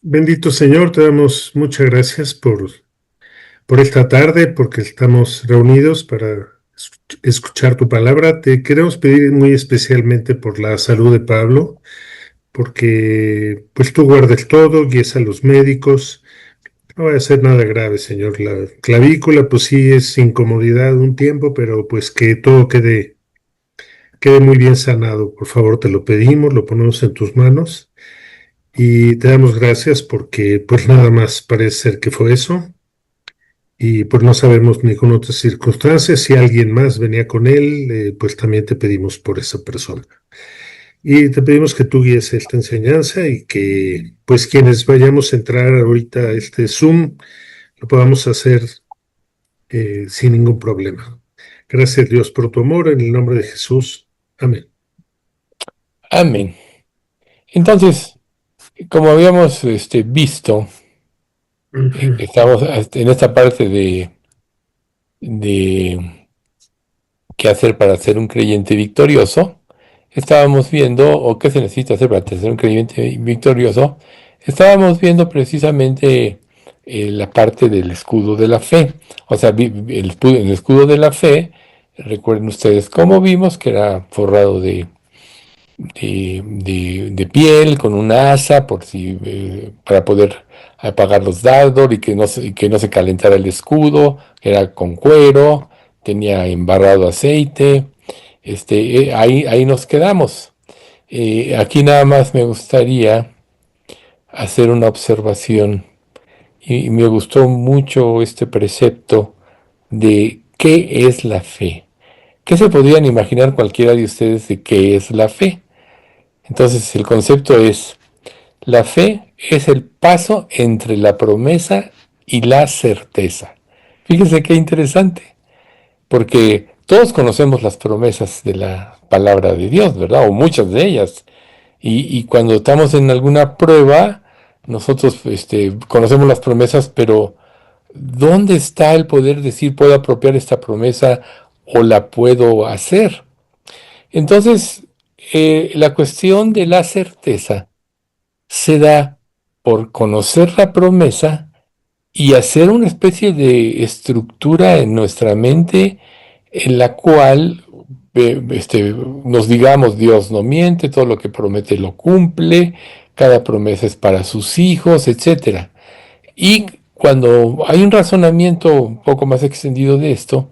Bendito Señor, te damos muchas gracias por esta tarde, porque estamos reunidos para escuchar tu palabra. Te queremos pedir muy especialmente por la salud de Pablo, porque pues tú guardes todo, guíes a los médicos. No va a ser nada grave, Señor. La clavícula, pues sí, es incomodidad un tiempo, pero pues que todo quede muy bien sanado. Por favor, te lo pedimos, lo ponemos en tus manos. Y te damos gracias porque pues nada más parece ser que fue eso y pues no sabemos ninguna otra circunstancia. Si alguien más venía con él, pues también te pedimos por esa persona. Y te pedimos que tú guíes esta enseñanza y que pues quienes vayamos a entrar ahorita a este Zoom lo podamos hacer sin ningún problema. Gracias Dios por tu amor, en el nombre de Jesús. Amén. Amén. Entonces, como habíamos visto, Ujú. estamos en esta parte de qué hacer para ser un creyente victorioso. Estábamos viendo, o qué se necesita hacer para ser un creyente victorioso. Estábamos viendo precisamente la parte del escudo de la fe. O sea, el escudo de la fe, recuerden ustedes cómo vimos que era forrado de piel, con un asa, por si, para poder apagar los dardos y que no se calentara el escudo, era con cuero, tenía embarrado aceite. Ahí nos quedamos. Aquí nada más me gustaría hacer una observación y me gustó mucho este precepto de qué es la fe. ¿Qué se podrían imaginar cualquiera de ustedes de qué es la fe? Entonces el concepto es, la fe es el paso entre la promesa y la certeza. Fíjense qué interesante, porque todos conocemos las promesas de la palabra de Dios, ¿verdad? O muchas de ellas. Y cuando estamos en alguna prueba, nosotros conocemos las promesas, pero ¿dónde está el poder decir puedo apropiar esta promesa o la puedo hacer? Entonces, la cuestión de la certeza se da por conocer la promesa y hacer una especie de estructura en nuestra mente en la cual nos digamos Dios no miente, todo lo que promete lo cumple, cada promesa es para sus hijos, etcétera. Y cuando hay un razonamiento un poco más extendido de esto,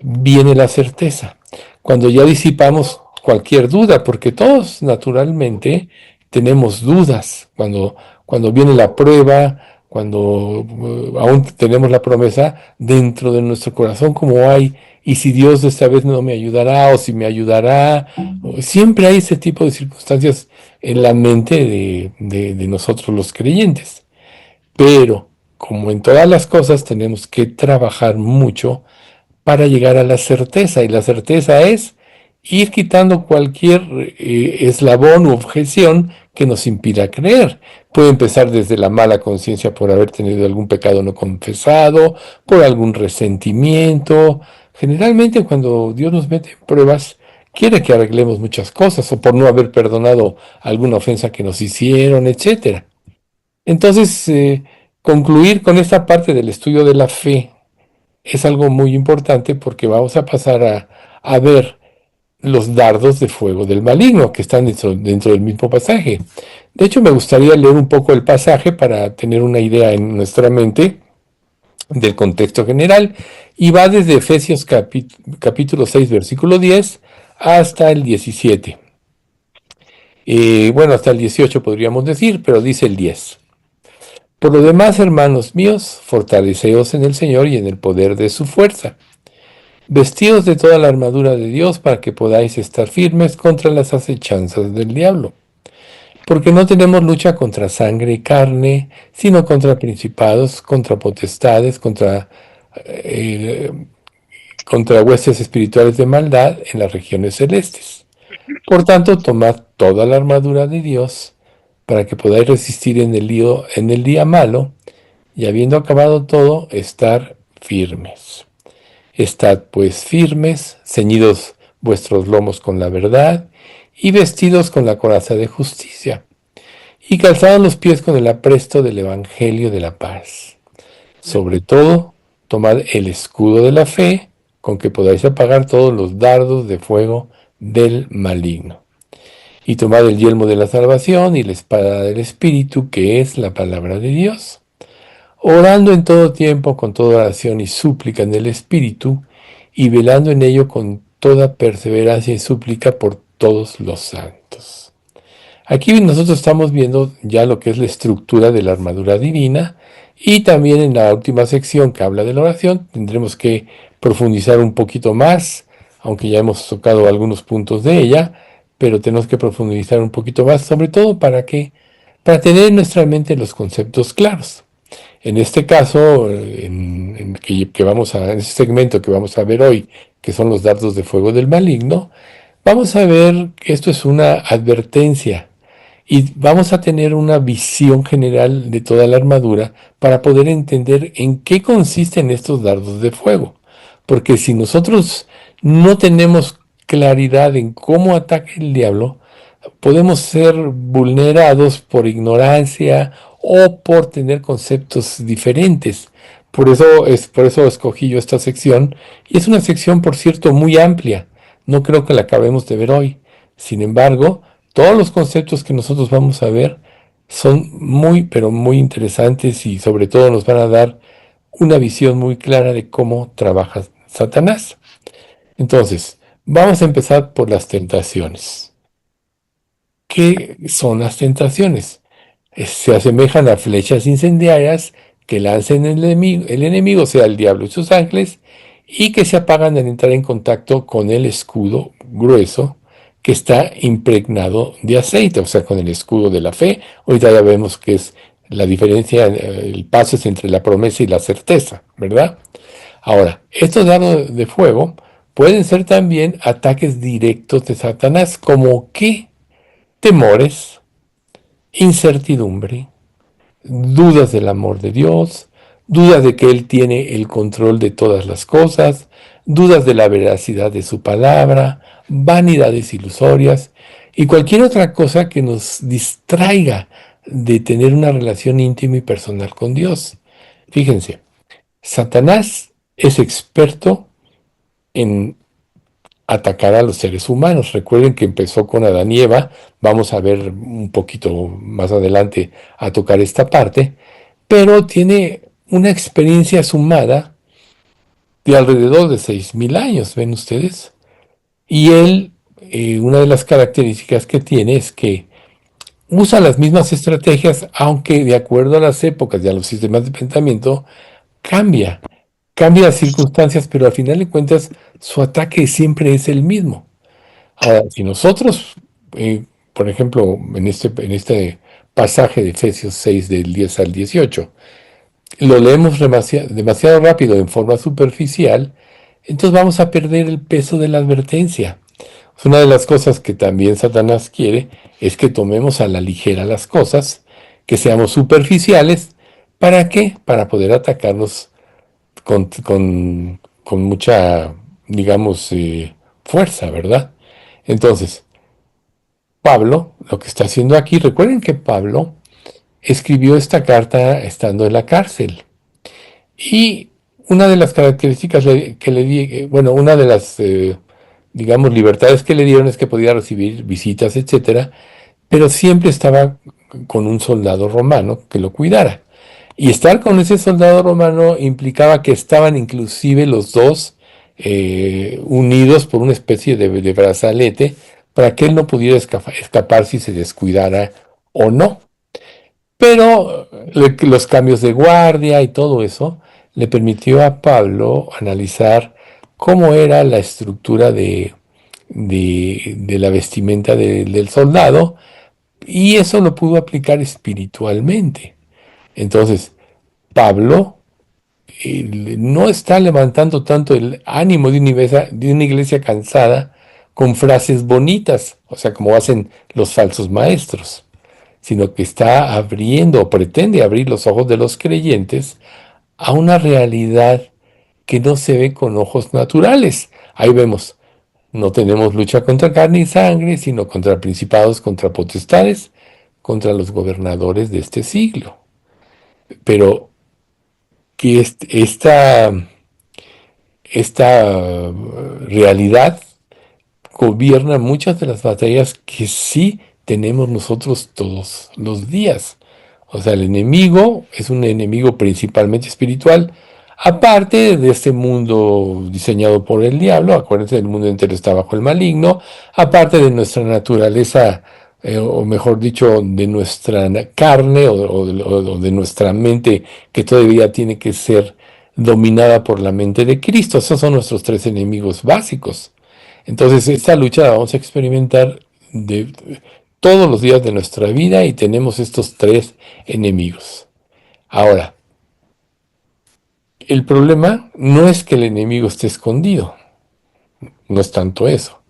viene la certeza. Cuando ya disipamos cualquier duda, porque todos naturalmente tenemos dudas. Cuando viene la prueba, cuando aún tenemos la promesa dentro de nuestro corazón, como hay, y si Dios esta vez no me ayudará, o si me ayudará, siempre hay ese tipo de circunstancias en la mente de nosotros los creyentes. Pero, como en todas las cosas, tenemos que trabajar mucho para llegar a la certeza. Y la certeza es ir quitando cualquier eslabón u objeción que nos impida creer. Puede empezar desde la mala conciencia por haber tenido algún pecado no confesado, por algún resentimiento. Generalmente cuando Dios nos mete en pruebas, quiere que arreglemos muchas cosas, o por no haber perdonado alguna ofensa que nos hicieron, etcétera. Entonces, concluir con esta parte del estudio de la fe es algo muy importante porque vamos a pasar a ver los dardos de fuego del maligno que están dentro del mismo pasaje. De hecho, me gustaría leer un poco el pasaje para tener una idea en nuestra mente del contexto general y va desde Efesios capítulo 6, versículo 10 hasta el 17. Bueno, hasta el 18 podríamos decir, pero dice el 10. Por lo demás, hermanos míos, fortaleceos en el Señor y en el poder de su fuerza. Vestidos de toda la armadura de Dios para que podáis estar firmes contra las acechanzas del diablo. Porque no tenemos lucha contra sangre y carne, sino contra principados, contra potestades, eh, contra huestes espirituales de maldad en las regiones celestes. Por tanto, tomad toda la armadura de Dios para que podáis resistir en el día malo, y habiendo acabado todo, estar firmes. Estad pues firmes, ceñidos vuestros lomos con la verdad, y vestidos con la coraza de justicia, y calzados los pies con el apresto del Evangelio de la paz. Sobre todo, tomad el escudo de la fe, con que podáis apagar todos los dardos de fuego del maligno. Y tomad el yelmo de la salvación y la espada del Espíritu, que es la palabra de Dios, orando en todo tiempo con toda oración y súplica en el Espíritu, y velando en ello con toda perseverancia y súplica por todos los santos. Aquí nosotros estamos viendo ya lo que es la estructura de la armadura divina, y también en la última sección que habla de la oración tendremos que profundizar un poquito más, aunque ya hemos tocado algunos puntos de ella, pero tenemos que profundizar un poquito más, sobre todo para tener en nuestra mente los conceptos claros. En este caso, en este segmento que vamos a ver hoy, que son los dardos de fuego del maligno, vamos a ver que esto es una advertencia y vamos a tener una visión general de toda la armadura para poder entender en qué consisten estos dardos de fuego. Porque si nosotros no tenemos claridad en cómo ataca el diablo, podemos ser vulnerados por ignorancia o por tener conceptos diferentes. Por eso escogí yo esta sección, y es una sección, por cierto, muy amplia. No creo que la acabemos de ver hoy. Sin embargo, todos los conceptos que nosotros vamos a ver son muy, pero muy interesantes, y sobre todo nos van a dar una visión muy clara de cómo trabaja Satanás. Entonces, vamos a empezar por las tentaciones. ¿Qué son las tentaciones? Se asemejan a flechas incendiarias que lancen el enemigo, sea el diablo y sus ángeles, y que se apagan al entrar en contacto con el escudo grueso que está impregnado de aceite, o sea, con el escudo de la fe. Ahorita ya vemos que es la diferencia, el paso es entre la promesa y la certeza, ¿verdad? Ahora, estos dardos de fuego pueden ser también ataques directos de Satanás, como que temores, incertidumbre, dudas del amor de Dios, dudas de que Él tiene el control de todas las cosas, dudas de la veracidad de su palabra, vanidades ilusorias y cualquier otra cosa que nos distraiga de tener una relación íntima y personal con Dios. Fíjense, Satanás es experto en atacar a los seres humanos. Recuerden que empezó con Adán y Eva. Vamos a ver un poquito más adelante a tocar esta parte, pero tiene una experiencia sumada de alrededor de 6.000 años, ven ustedes. Y él, una de las características que tiene es que usa las mismas estrategias, aunque de acuerdo a las épocas y a los sistemas de pensamiento, cambia. Cambia las circunstancias, pero al final de cuentas su ataque siempre es el mismo. Ahora, si nosotros, por ejemplo, en este pasaje de Efesios 6 del 10 al 18, lo leemos demasiado rápido en forma superficial, entonces vamos a perder el peso de la advertencia. Una de las cosas que también Satanás quiere es que tomemos a la ligera las cosas, que seamos superficiales. ¿Para qué? Para poder atacarnos con mucha, digamos, fuerza, ¿verdad? Entonces, Pablo, lo que está haciendo aquí, recuerden que Pablo escribió esta carta estando en la cárcel. Y una de las características que le di, bueno, una de las, digamos, libertades que le dieron es que podía recibir visitas, etcétera, pero siempre estaba con un soldado romano que lo cuidara. Y estar con ese soldado romano implicaba que estaban inclusive los dos unidos por una especie de brazalete para que él no pudiera escapar si se descuidara o no. Pero los cambios de guardia y todo eso le permitió a Pablo analizar cómo era la estructura de la vestimenta del soldado, y eso lo pudo aplicar espiritualmente. Entonces, Pablo no está levantando tanto el ánimo de una iglesia cansada con frases bonitas, o sea, como hacen los falsos maestros, sino que está abriendo o pretende abrir los ojos de los creyentes a una realidad que no se ve con ojos naturales. Ahí vemos, no tenemos lucha contra carne y sangre, sino contra principados, contra potestades, contra los gobernadores de este siglo. Pero que esta realidad gobierna muchas de las batallas que sí tenemos nosotros todos los días. O sea, el enemigo es un enemigo principalmente espiritual, aparte de este mundo diseñado por el diablo. Acuérdense, el mundo entero está bajo el maligno, aparte de nuestra naturaleza, o mejor dicho, de nuestra carne o de nuestra mente, que todavía tiene que ser dominada por la mente de Cristo. Esos son nuestros tres enemigos básicos. Entonces, esta lucha la vamos a experimentar de todos los días de nuestra vida y tenemos estos tres enemigos. Ahora, el problema no es que el enemigo esté escondido, no es tanto eso,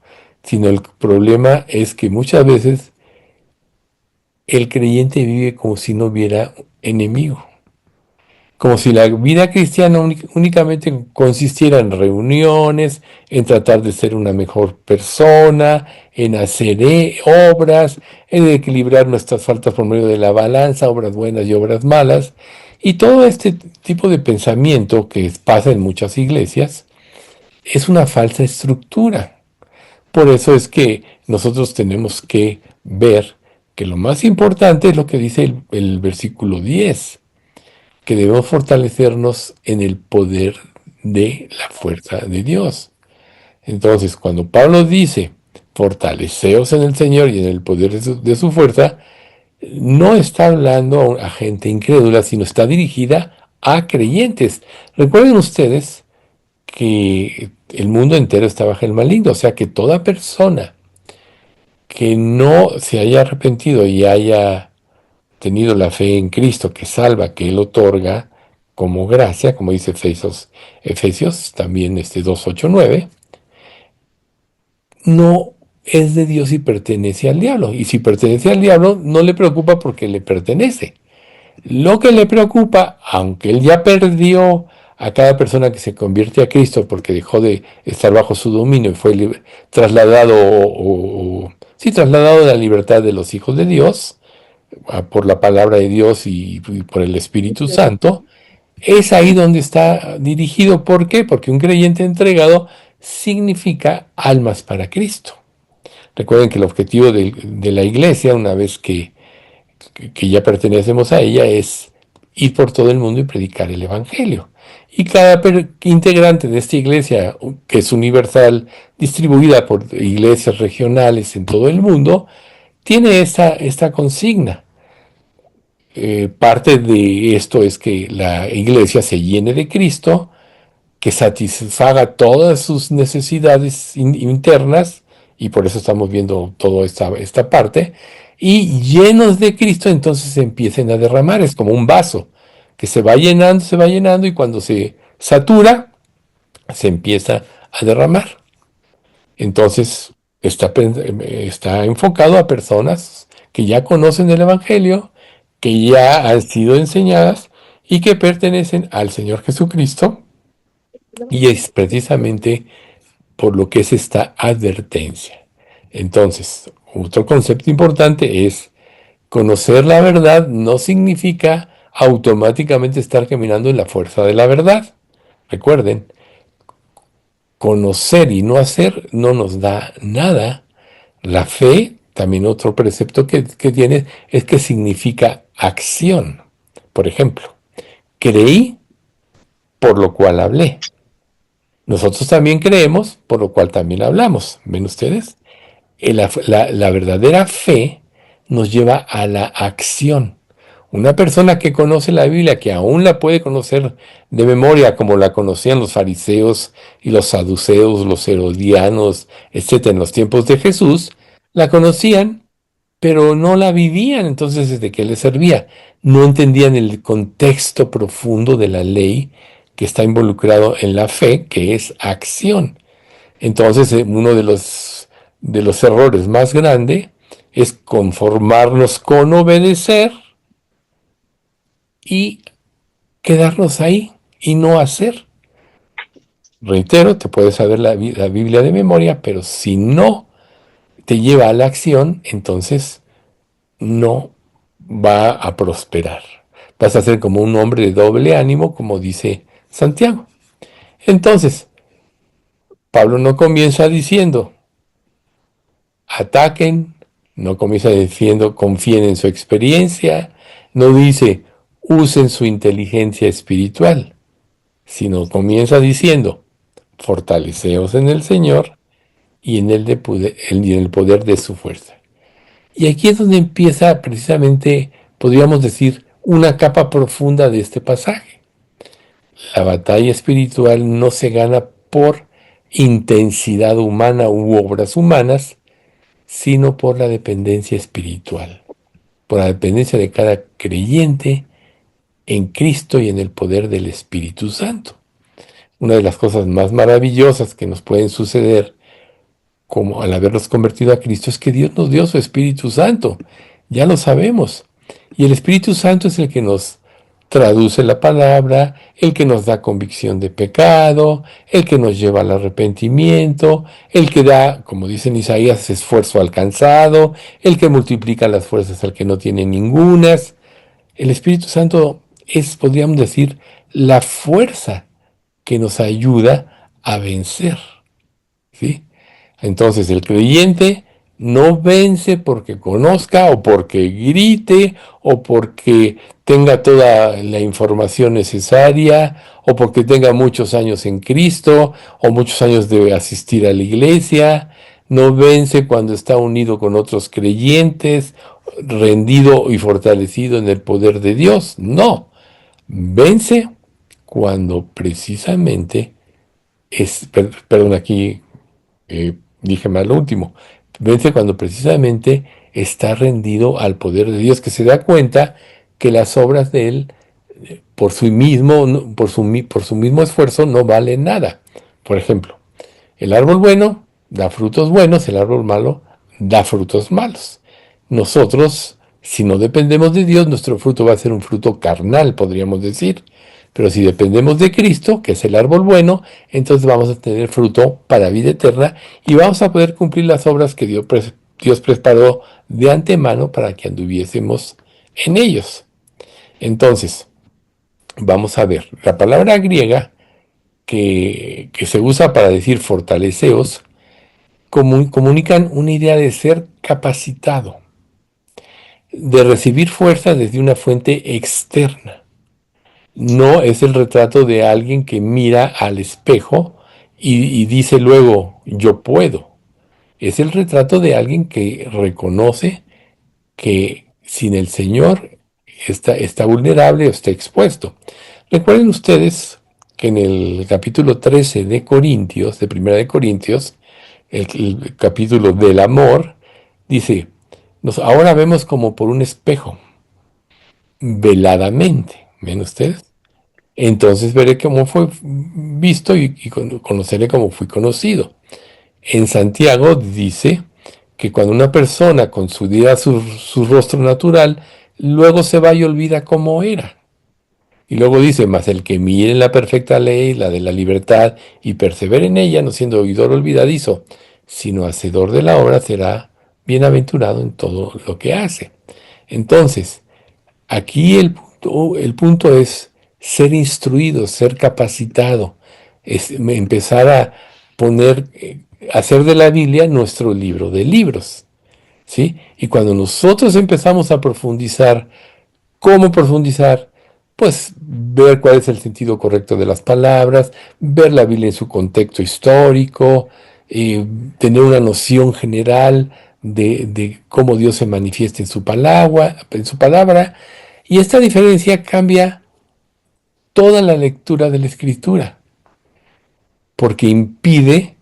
sino el problema es que muchas veces el creyente vive como si no hubiera enemigo. Como si la vida cristiana únicamente consistiera en reuniones, en tratar de ser una mejor persona, en hacer obras, en equilibrar nuestras faltas por medio de la balanza, obras buenas y obras malas. Y todo este tipo de pensamiento que pasa en muchas iglesias es una falsa estructura. Por eso es que nosotros tenemos que ver que lo más importante es lo que dice el versículo 10, que debemos fortalecernos en el poder de la fuerza de Dios. Entonces, cuando Pablo dice, fortaleceos en el Señor y en el poder de su fuerza, no está hablando a gente incrédula, sino está dirigida a creyentes. Recuerden ustedes que el mundo entero está bajo el maligno, o sea que toda persona que no se haya arrepentido y haya tenido la fe en Cristo que salva, que Él otorga como gracia, como dice Efesios también 2, 8, 9, no es de Dios y pertenece al diablo. Y si pertenece al diablo, no le preocupa porque le pertenece. Lo que le preocupa, aunque Él ya perdió a cada persona que se convierte a Cristo porque dejó de estar bajo su dominio y fue trasladado sí, trasladado de la libertad de los hijos de Dios, por la palabra de Dios y por el Espíritu Santo, es ahí donde está dirigido. ¿Por qué? Porque un creyente entregado significa almas para Cristo. Recuerden que el objetivo de la iglesia, una vez que ya pertenecemos a ella, es ir por todo el mundo y predicar el Evangelio. Y cada integrante de esta iglesia, que es universal, distribuida por iglesias regionales en todo el mundo, tiene esta consigna. Parte de esto es que la iglesia se llene de Cristo, que satisfaga todas sus necesidades internas, y por eso estamos viendo toda esta parte, y llenos de Cristo entonces se empiecen a derramar. Es como un vaso que se va llenando, y cuando se satura, se empieza a derramar. Entonces está enfocado a personas que ya conocen el Evangelio, que ya han sido enseñadas y que pertenecen al Señor Jesucristo, y es precisamente por lo que es esta advertencia. Entonces, otro concepto importante es conocer la verdad no significa automáticamente estar caminando en la fuerza de la verdad. Recuerden, conocer y no hacer no nos da nada. La fe, también otro precepto que tiene, es que significa acción. Por ejemplo, creí, por lo cual hablé. Nosotros también creemos, por lo cual también hablamos. ¿Ven ustedes? La verdadera fe nos lleva a la acción. Una persona que conoce la Biblia, que aún la puede conocer de memoria, como la conocían los fariseos y los saduceos, los herodianos, etcétera, en los tiempos de Jesús, la conocían, pero no la vivían. Entonces, ¿de qué les servía? No entendían el contexto profundo de la ley que está involucrado en la fe, que es acción. Entonces, uno de los errores más grandes es conformarnos con obedecer y quedarnos ahí y no hacer. Reitero, te puedes saber la Biblia de memoria, pero si no te lleva a la acción, entonces no va a prosperar. Vas a ser como un hombre de doble ánimo, como dice Santiago. Entonces, Pablo no comienza diciendo, ataquen, no comienza diciendo, confíen en su experiencia, no dice, usen su inteligencia espiritual, sino comienza diciendo, fortaleceos en el Señor y en el poder de su fuerza. Y aquí es donde empieza precisamente, podríamos decir, una capa profunda de este pasaje. La batalla espiritual no se gana por intensidad humana u obras humanas, sino por la dependencia espiritual, por la dependencia de cada creyente en Cristo y en el poder del Espíritu Santo. Una de las cosas más maravillosas que nos pueden suceder como al habernos convertido a Cristo es que Dios nos dio su Espíritu Santo. Ya lo sabemos. Y el Espíritu Santo es el que nos traduce la palabra, el que nos da convicción de pecado, el que nos lleva al arrepentimiento, el que da, como dice en Isaías, esfuerzo alcanzado, el que multiplica las fuerzas al que no tiene ningunas. El Espíritu Santo es, podríamos decir, la fuerza que nos ayuda a vencer, ¿sí? Entonces el creyente no vence porque conozca o porque grite o porque tenga toda la información necesaria o porque tenga muchos años en Cristo o muchos años de asistir a la iglesia. No vence cuando está unido con otros creyentes, rendido y fortalecido en el poder de Dios. No, vence cuando precisamente perdón, aquí dije mal lo último, vence cuando precisamente está rendido al poder de Dios, que se da cuenta que las obras de él, por sí mismo, por su mismo esfuerzo, no valen nada. Por ejemplo, el árbol bueno da frutos buenos, el árbol malo da frutos malos. Nosotros, si no dependemos de Dios, nuestro fruto va a ser un fruto carnal, podríamos decir. Pero si dependemos de Cristo, que es el árbol bueno, entonces vamos a tener fruto para vida eterna y vamos a poder cumplir las obras que Dios preparó de antemano para que anduviésemos en ellos. Entonces, vamos a ver, la palabra griega que se usa para decir fortaleceos, comunican una idea de ser capacitado, de recibir fuerza desde una fuente externa. No es el retrato de alguien que mira al espejo y dice luego, yo puedo. Es el retrato de alguien que reconoce que sin el Señor está vulnerable o está expuesto. Recuerden ustedes que en el capítulo 13 de Corintios, de Primera de Corintios, el capítulo del amor, dice, ahora vemos como por un espejo, veladamente. ¿Ven ustedes? Entonces veré cómo fue visto y conoceré cómo fui conocido. En Santiago dice que cuando una persona considera su rostro natural, luego se va y olvida cómo era. Y luego dice, mas el que mire en la perfecta ley, la de la libertad, y persevere en ella, no siendo oidor olvidadizo, sino hacedor de la obra, será bienaventurado en todo lo que hace. Entonces, aquí el punto es ser instruido, ser capacitado, es empezar a poner, hacer de la Biblia nuestro libro de libros, ¿sí? Y cuando nosotros empezamos a profundizar, ¿cómo profundizar? Pues ver cuál es el sentido correcto de las palabras, ver la Biblia en su contexto histórico, tener una noción general de cómo Dios se manifiesta en su palabra, y esta diferencia cambia toda la lectura de la Escritura, porque impide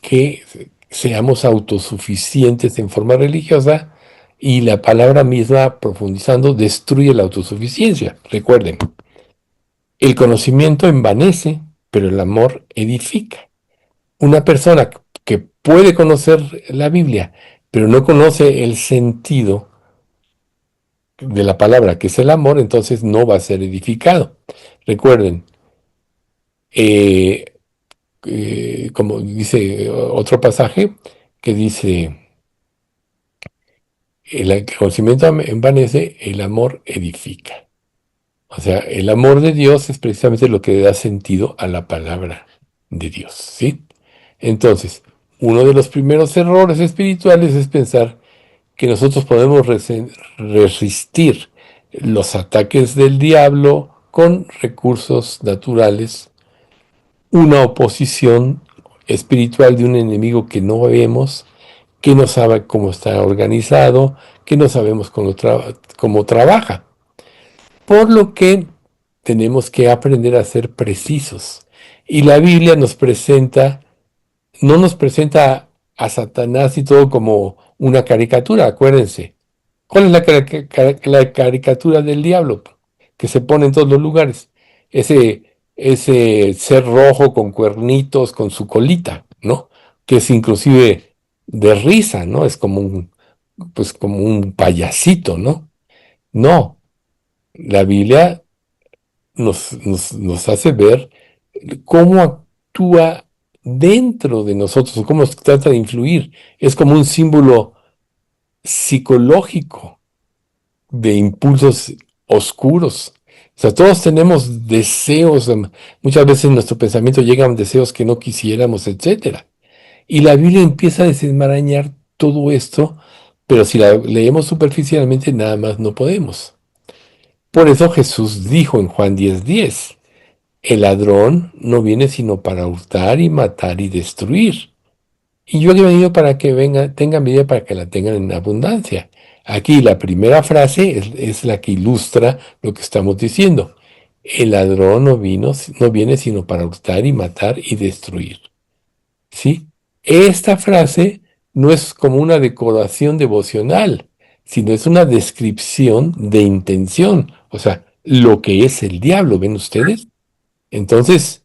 que seamos autosuficientes en forma religiosa y la palabra misma, profundizando, destruye la autosuficiencia. Recuerden, el conocimiento envanece, pero el amor edifica. Una persona que puede conocer la Biblia, pero no conoce el sentido de la palabra, que es el amor, entonces no va a ser edificado. Recuerden, eh, como dice otro pasaje, que dice, El conocimiento envanece, el amor edifica. O sea, el amor de Dios es precisamente lo que le da sentido a la palabra de Dios, ¿sí? Entonces, uno de los primeros errores espirituales es pensar que nosotros podemos resistir los ataques del diablo con recursos naturales, una oposición espiritual de un enemigo que no vemos, que no sabe cómo está organizado, que no sabemos cómo trabaja. Por lo que tenemos que aprender a ser precisos. Y la Biblia no nos presenta a Satanás y todo como una caricatura, acuérdense. ¿Cuál es la caricatura del diablo? Que se pone en todos los lugares. Ese ser rojo con cuernitos, con su colita, ¿no? Que es inclusive de risa, ¿no? Es pues como un payasito, ¿no? No, la Biblia nos hace ver cómo actúa dentro de nosotros, cómo trata de influir. Es como un símbolo psicológico de impulsos oscuros. O sea, todos tenemos deseos, muchas veces en nuestro pensamiento llegan deseos que no quisiéramos, etcétera. Y la Biblia empieza a desenmarañar todo esto, pero si la leemos superficialmente, nada más no podemos. Por eso Jesús dijo en Juan 10:10, el ladrón no viene sino para hurtar y matar y destruir. Y yo he venido para que tengan vida para que la tengan en abundancia. Aquí la primera frase es la que ilustra lo que estamos diciendo. El ladrón no viene sino para hurtar y matar y destruir. ¿Sí? Esta frase no es como una decoración devocional, sino es una descripción de intención. O sea, lo que es el diablo, ¿ven ustedes? Entonces,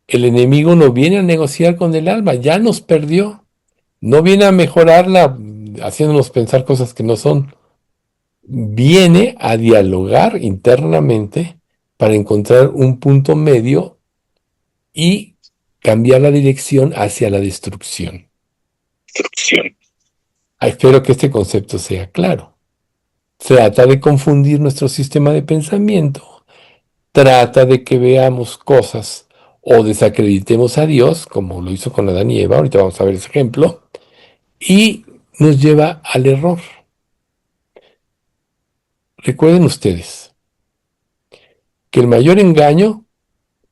el enemigo no viene a negociar con el alma, ya nos perdió. No viene a mejorarla haciéndonos pensar cosas que no son. Viene a dialogar internamente para encontrar un punto medio y cambiar la dirección hacia la destrucción. Espero que este concepto sea claro. Trata de confundir nuestro sistema de pensamiento. Trata de que veamos cosas o desacreditemos a Dios, como lo hizo con Adán y Eva. Ahorita vamos a ver ese ejemplo. Y nos lleva al error. Recuerden ustedes que el mayor engaño,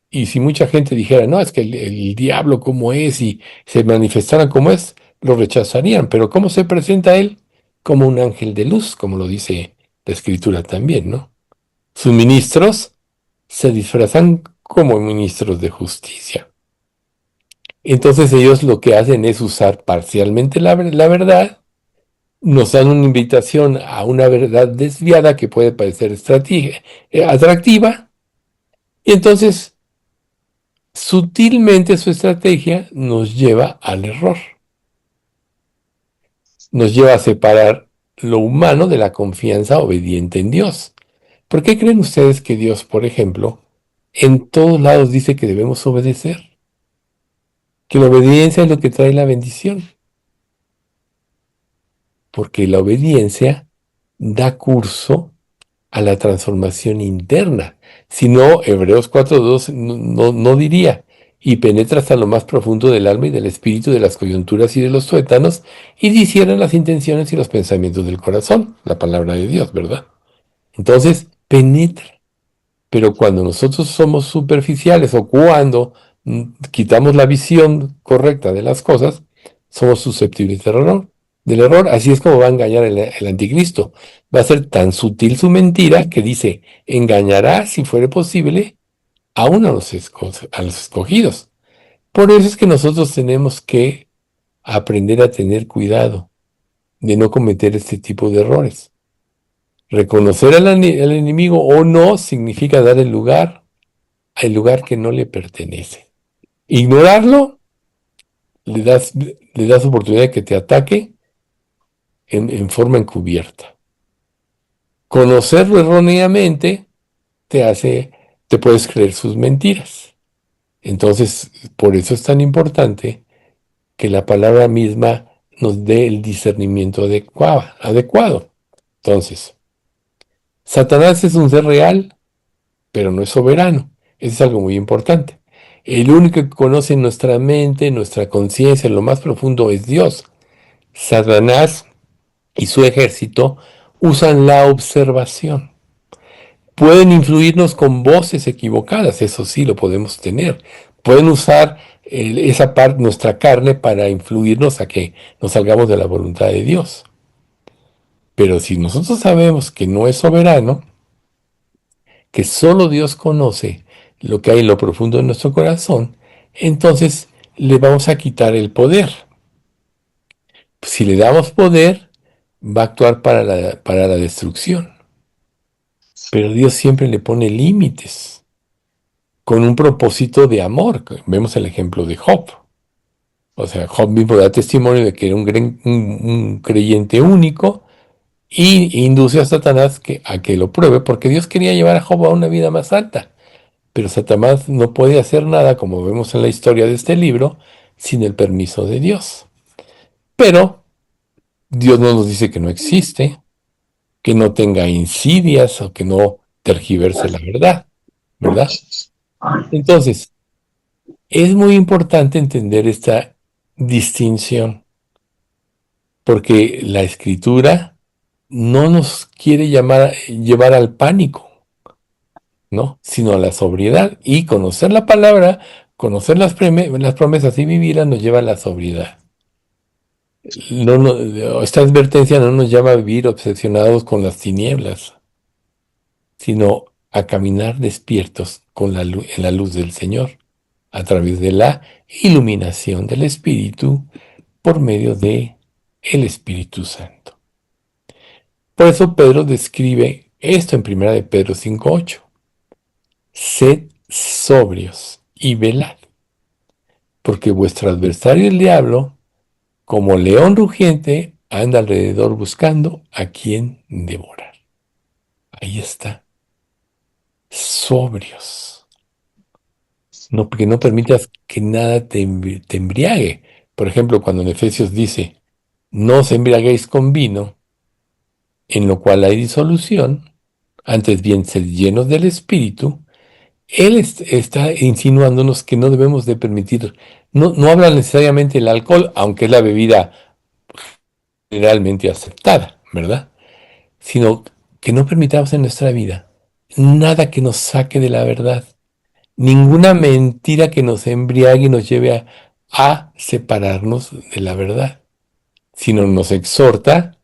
y si mucha gente dijera, no, es que el diablo como es y se manifestaran como es, lo rechazarían, pero ¿cómo se presenta él? Como un ángel de luz, como lo dice la escritura también, ¿no? Sus ministros se disfrazan como ministros de justicia. Entonces ellos lo que hacen es usar parcialmente la verdad, nos dan una invitación a una verdad desviada que puede parecer atractiva, y entonces sutilmente su estrategia nos lleva al error, nos lleva a separar lo humano de la confianza obediente en Dios. ¿Por qué creen ustedes que Dios, por ejemplo, en todos lados dice que debemos obedecer? Que la obediencia es lo que trae la bendición, porque la obediencia da curso a la transformación interna. Si no, Hebreos 4:2 no diría, y penetra hasta lo más profundo del alma y del espíritu, de las coyunturas y de los tuétanos, y discierne las intenciones y los pensamientos del corazón, la palabra de Dios, ¿verdad? Entonces, penetra. Pero cuando nosotros somos superficiales o cuando quitamos la visión correcta de las cosas, somos susceptibles del error. Así es como va a engañar el anticristo. Va a ser tan sutil su mentira que dice, engañará, si fuere posible, aún a los escogidos. Por eso es que nosotros tenemos que aprender a tener cuidado de no cometer este tipo de errores. Reconocer al enemigo o no significa dar el lugar al lugar que no le pertenece. Ignorarlo, le das oportunidad de que te ataque en forma encubierta. Conocerlo erróneamente te puedes creer sus mentiras. Entonces, por eso es tan importante que la palabra misma nos dé el discernimiento adecuado. Entonces, Satanás es un ser real, pero no es soberano. Eso es algo muy importante. El único que conoce nuestra mente, nuestra conciencia, lo más profundo es Dios. Satanás y su ejército usan la observación. Pueden influirnos con voces equivocadas, eso sí lo podemos tener. Pueden usar esa parte, nuestra carne, para influirnos a que nos salgamos de la voluntad de Dios. Pero si nosotros sabemos que no es soberano, que solo Dios conoce lo que hay en lo profundo de nuestro corazón, entonces le vamos a quitar el poder. Si le damos poder, va a actuar para la destrucción. Pero Dios siempre le pone límites, con un propósito de amor. Vemos el ejemplo de Job. O sea, Job mismo da testimonio de que era un creyente único y induce a Satanás a que lo pruebe, porque Dios quería llevar a Job a una vida más alta. Pero Satanás no puede hacer nada, como vemos en la historia de este libro, sin el permiso de Dios. Pero Dios no nos dice que no existe, que no tenga insidias o que no tergiverse la verdad, ¿verdad? Entonces, es muy importante entender esta distinción, porque la escritura no nos quiere llevar al pánico, ¿no? Sino a la sobriedad. Y conocer la palabra, conocer las promesas y vivirlas nos lleva a la sobriedad. Esta advertencia no nos llama a vivir obsesionados con las tinieblas, sino a caminar despiertos en la luz del Señor, a través de la iluminación del Espíritu por medio de el Espíritu Santo. Por eso Pedro describe esto en 1 de Pedro 5:8. Sed sobrios y velad, porque vuestro adversario el diablo, como león rugiente, anda alrededor buscando a quien devorar. Ahí está. Sobrios. No, porque no permitas que nada te embriague. Por ejemplo, cuando en Efesios dice, no os embriaguéis con vino, en lo cual hay disolución, antes bien sed llenos del Espíritu. Él está insinuándonos que no debemos de permitir, no habla necesariamente del alcohol, aunque es la bebida generalmente aceptada, ¿verdad? Sino que no permitamos en nuestra vida nada que nos saque de la verdad, ninguna mentira que nos embriague y nos lleve a separarnos de la verdad, sino nos exhorta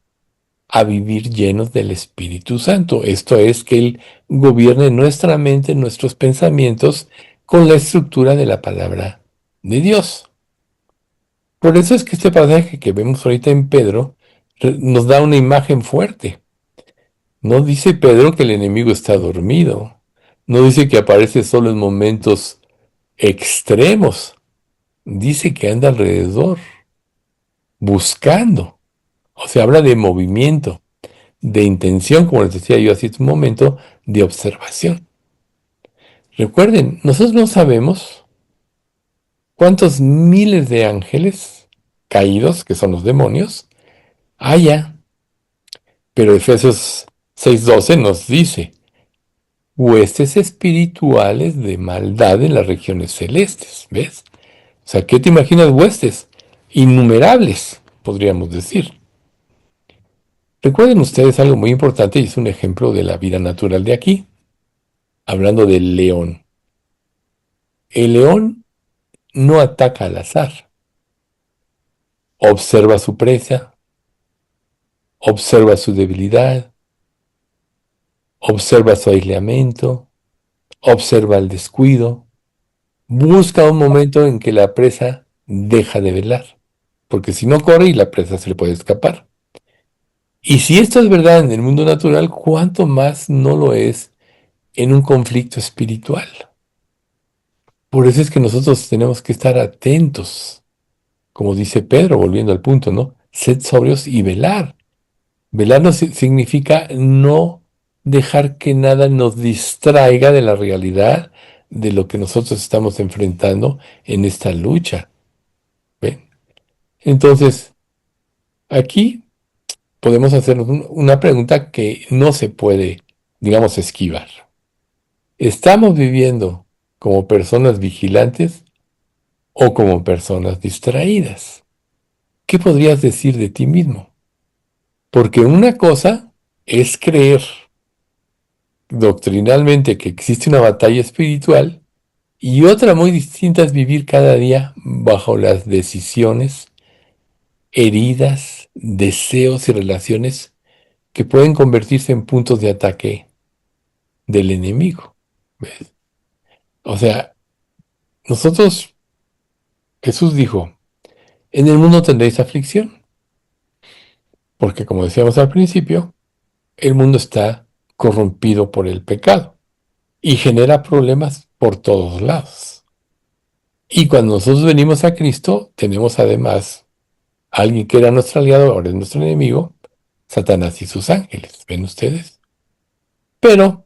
a vivir llenos del Espíritu Santo. Esto es, que Él gobierne nuestra mente, nuestros pensamientos, con la estructura de la palabra de Dios. Por eso es que este pasaje que vemos ahorita en Pedro nos da una imagen fuerte. No dice Pedro que el enemigo está dormido. No dice que aparece solo en momentos extremos. Dice que anda alrededor, buscando. O sea, habla de movimiento, de intención, como les decía yo hace un momento, de observación. Recuerden, nosotros no sabemos cuántos miles de ángeles caídos, que son los demonios, haya, pero Efesios 6:12 nos dice, huestes espirituales de maldad en las regiones celestes, ¿ves? O sea, ¿qué te imaginas huestes? Innumerables, podríamos decir. Recuerden ustedes algo muy importante y es un ejemplo de la vida natural de aquí, hablando del león. El león no ataca al azar. Observa su presa, observa su debilidad, observa su aislamiento, observa el descuido, busca un momento en que la presa deja de velar, porque si no corre y la presa se le puede escapar. Y si esto es verdad en el mundo natural, ¿cuánto más no lo es en un conflicto espiritual? Por eso es que nosotros tenemos que estar atentos, como dice Pedro, volviendo al punto, ¿no? Sed sobrios y velar. Velar no significa no dejar que nada nos distraiga de la realidad de lo que nosotros estamos enfrentando en esta lucha. ¿Ven? Entonces, Aquí podemos hacernos una pregunta que no se puede, digamos, esquivar. ¿Estamos viviendo como personas vigilantes o como personas distraídas? ¿Qué podrías decir de ti mismo? Porque una cosa es creer doctrinalmente que existe una batalla espiritual y otra muy distinta es vivir cada día bajo las decisiones, heridas, deseos y relaciones que pueden convertirse en puntos de ataque del enemigo. ¿Ves? O sea, nosotros, Jesús dijo, en el mundo tendréis aflicción, porque como decíamos al principio, el mundo está corrompido por el pecado y genera problemas por todos lados. Y cuando nosotros venimos a Cristo, tenemos además a alguien que era nuestro aliado, ahora es nuestro enemigo, Satanás y sus ángeles, ¿ven ustedes? Pero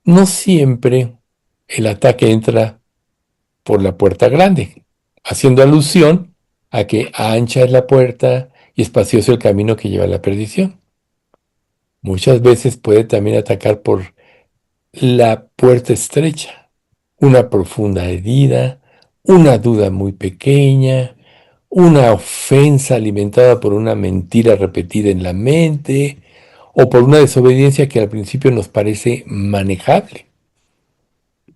no siempre el ataque entra por la puerta grande, haciendo alusión a que ancha es la puerta y espacioso el camino que lleva a la perdición. Muchas veces puede también atacar por la puerta estrecha, una profunda herida, una duda muy pequeña, una ofensa alimentada por una mentira repetida en la mente o por una desobediencia que al principio nos parece manejable.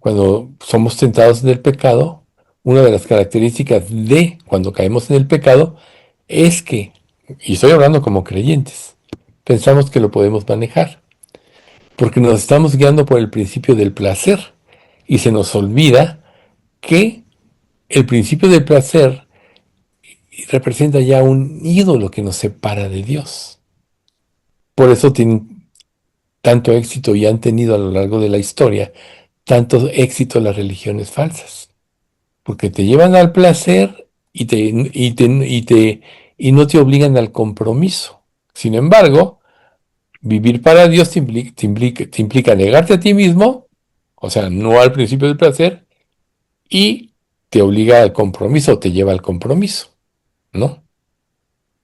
Cuando somos tentados en el pecado, una de las características de cuando caemos en el pecado es que, y estoy hablando como creyentes, pensamos que lo podemos manejar, porque nos estamos guiando por el principio del placer y se nos olvida que el principio del placer representa ya un ídolo que nos separa de Dios. Por eso tienen tanto éxito y han tenido a lo largo de la historia tanto éxito las religiones falsas, porque te llevan al placer y no te obligan al compromiso. Sin embargo, vivir para Dios te implica negarte a ti mismo, o sea, no al principio del placer, y te obliga al compromiso, te lleva al compromiso, ¿no?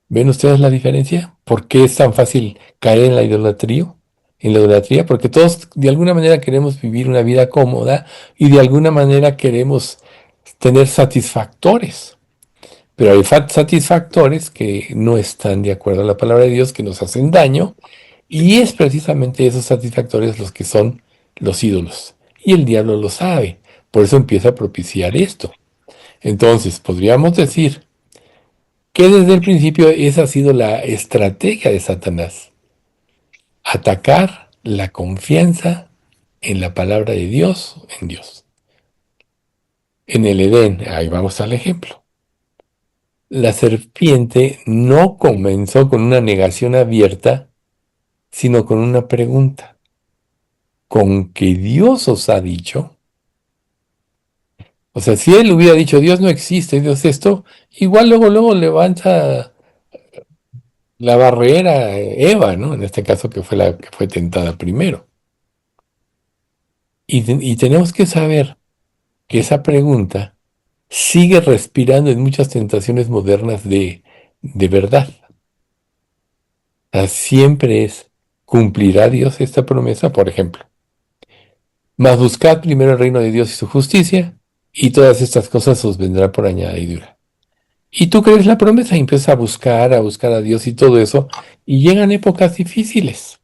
¿Ven ustedes la diferencia? ¿Por qué es tan fácil caer en la idolatría? En la idolatría, porque todos de alguna manera queremos vivir una vida cómoda y de alguna manera queremos tener satisfactores. Pero hay satisfactores que no están de acuerdo a la palabra de Dios, que nos hacen daño, y es precisamente esos satisfactores los que son los ídolos. Y el diablo lo sabe, por eso empieza a propiciar esto. Entonces, podríamos decir que desde el principio esa ha sido la estrategia de Satanás, atacar la confianza en la palabra de Dios, en Dios. En el Edén, ahí vamos al ejemplo. La serpiente no comenzó con una negación abierta, sino con una pregunta. ¿Con que Dios os ha dicho? O sea, si él hubiera dicho, Dios no existe, Dios esto, igual luego levanta la barrera Eva, ¿no? En este caso que fue la que fue tentada primero. Y tenemos que saber que esa pregunta sigue respirando en muchas tentaciones modernas de verdad. O sea, siempre es, ¿cumplirá Dios esta promesa? Por ejemplo, mas buscad primero el reino de Dios y su justicia, y todas estas cosas os vendrán por añadidura. Y tú crees la promesa y empiezas a buscar a Dios y todo eso, y llegan épocas difíciles.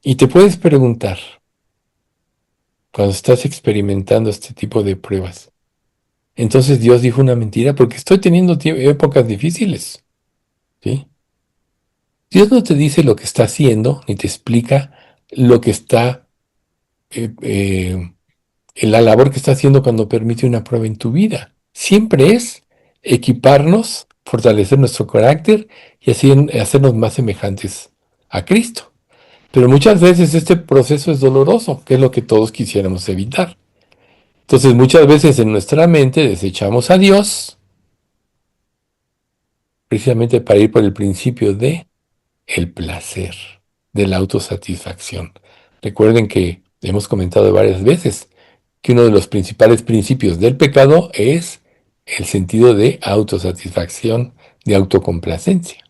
Y te puedes preguntar, cuando estás experimentando este tipo de pruebas, entonces Dios dijo una mentira porque estoy teniendo épocas difíciles, ¿sí? Dios no te dice lo que está haciendo, ni te explica lo que está, eh, eh, la labor que está haciendo cuando permite una prueba en tu vida. Siempre es equiparnos, fortalecer nuestro carácter y así hacernos más semejantes a Cristo. Pero muchas veces este proceso es doloroso, que es lo que todos quisiéramos evitar. Entonces muchas veces en nuestra mente desechamos a Dios precisamente para ir por el principio de el placer, de la autosatisfacción. Recuerden que hemos comentado varias veces que uno de los principales principios del pecado es el sentido de autosatisfacción, de autocomplacencia.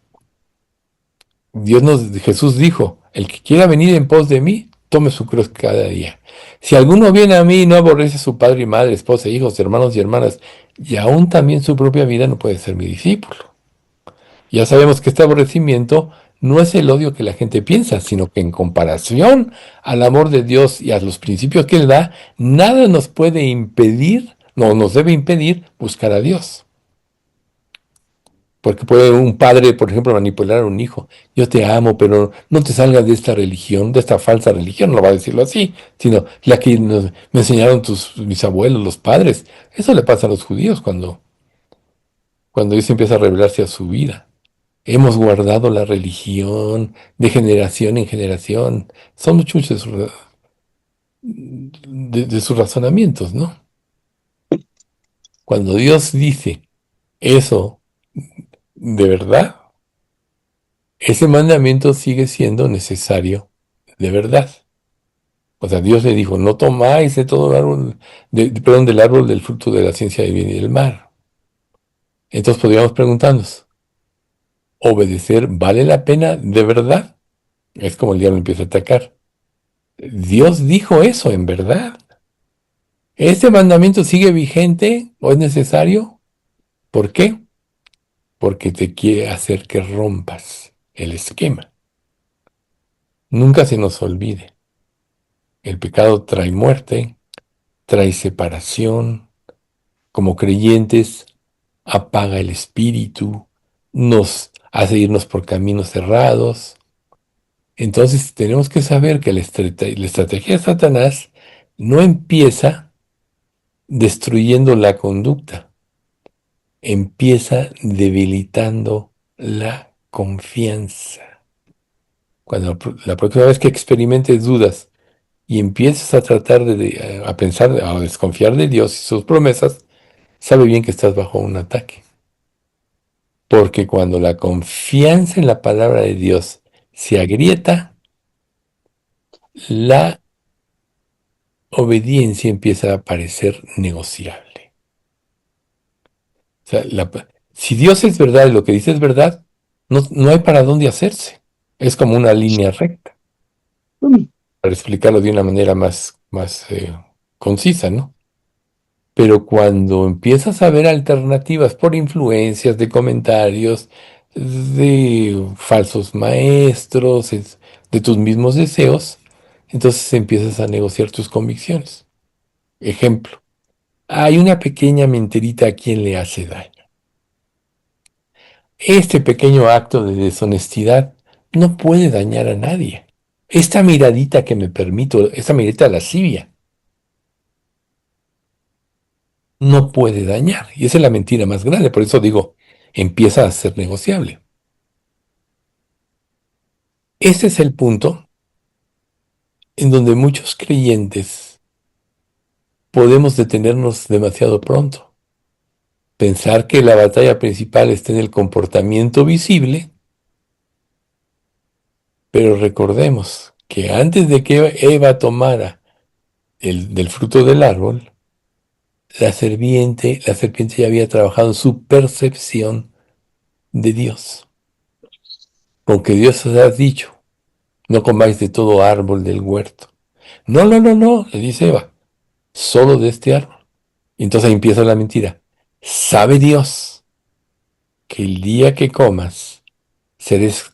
Jesús dijo, el que quiera venir en pos de mí, tome su cruz cada día. Si alguno viene a mí y no aborrece a su padre y madre, esposa, hijos, hermanos y hermanas, y aún también su propia vida, no puede ser mi discípulo. Ya sabemos que este aborrecimiento no es el odio que la gente piensa, sino que en comparación al amor de Dios y a los principios que Él da, nada nos puede impedir, no nos debe impedir buscar a Dios. Porque puede un padre, por ejemplo, manipular a un hijo. Yo te amo, pero no te salgas de esta religión, de esta falsa religión, no va a decirlo así, sino la que me enseñaron mis abuelos, los padres. Eso le pasa a los judíos cuando Dios empieza a revelarse a su vida. Hemos guardado la religión de generación en generación. Son muchos de sus razonamientos, ¿no? Cuando Dios dice eso de verdad, ese mandamiento sigue siendo necesario de verdad. O sea, Dios le dijo, no tomáis de todo árbol, perdón, del árbol del fruto de la ciencia del bien y del mal. Entonces podríamos preguntarnos, ¿obedecer vale la pena de verdad? Es como el diablo empieza a atacar. Dios dijo eso en verdad. ¿Este mandamiento sigue vigente o es necesario? ¿Por qué? Porque te quiere hacer que rompas el esquema. Nunca se nos olvide. El pecado trae muerte, trae separación. Como creyentes, apaga el espíritu, nos hace irnos por caminos cerrados. Entonces tenemos que saber que la estrategia de Satanás no empieza destruyendo la conducta, empieza debilitando la confianza. Cuando la próxima vez que experimentes dudas y empieces a tratar a pensar, a desconfiar de Dios y sus promesas, sabe bien que estás bajo un ataque. Porque cuando la confianza en la palabra de Dios se agrieta, la obediencia empieza a parecer negociable. O sea, si Dios es verdad y lo que dice es verdad, no hay para dónde hacerse. Es como una línea recta, para explicarlo de una manera más concisa, ¿no? Pero cuando empiezas a ver alternativas por influencias de comentarios, de falsos maestros, de tus mismos deseos, entonces empiezas a negociar tus convicciones. Ejemplo, hay una pequeña mentirita a quien le hace daño. Este pequeño acto de deshonestidad no puede dañar a nadie. Esta miradita que me permito, esta miradita lascivia, no puede dañar. Y esa es la mentira más grande. Por eso digo, empieza a ser negociable. Este es el punto en donde muchos creyentes podemos detenernos demasiado pronto. Pensar que la batalla principal está en el comportamiento visible, pero recordemos que antes de que Eva tomara del fruto del árbol, la serpiente ya había trabajado en su percepción de Dios. Porque Dios os ha dicho, no comáis de todo árbol del huerto. No, no, no, no, le dice Eva, solo de este árbol. Y entonces ahí empieza la mentira. Sabe Dios que el día que comas, seréis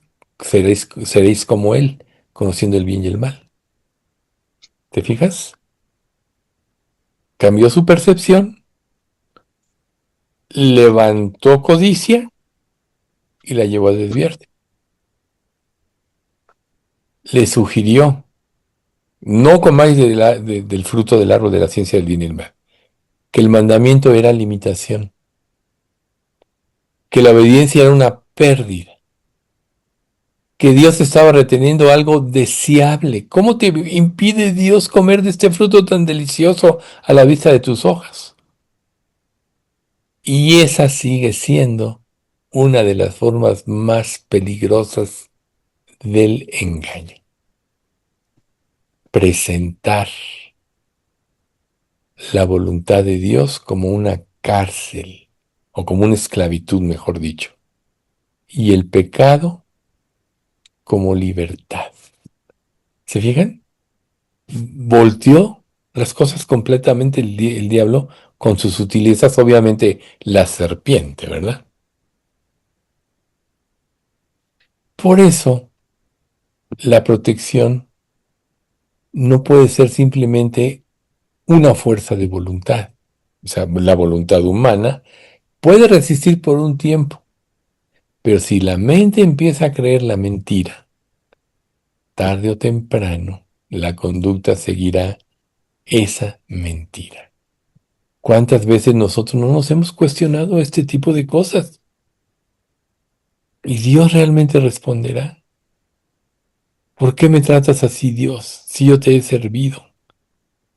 como Él, conociendo el bien y el mal. ¿Te fijas? Cambió su percepción, levantó codicia y la llevó a desviarte. Le sugirió, no comáis del fruto del árbol de la ciencia del bien y el mal, que el mandamiento era limitación, que la obediencia era una pérdida, que Dios estaba reteniendo algo deseable. ¿Cómo te impide Dios comer de este fruto tan delicioso a la vista de tus ojos? Y esa sigue siendo una de las formas más peligrosas del engaño. Presentar la voluntad de Dios como una cárcel o como una esclavitud, mejor dicho, y el pecado como libertad. ¿Se fijan? Volteó las cosas completamente el diablo con sus sutilezas, obviamente la serpiente, ¿verdad? Por eso la protección no puede ser simplemente una fuerza de voluntad. O sea, la voluntad humana puede resistir por un tiempo, pero si la mente empieza a creer la mentira, tarde o temprano, la conducta seguirá esa mentira. ¿Cuántas veces nosotros no nos hemos cuestionado este tipo de cosas? ¿Y Dios realmente responderá? ¿Por qué me tratas así, Dios, si yo te he servido?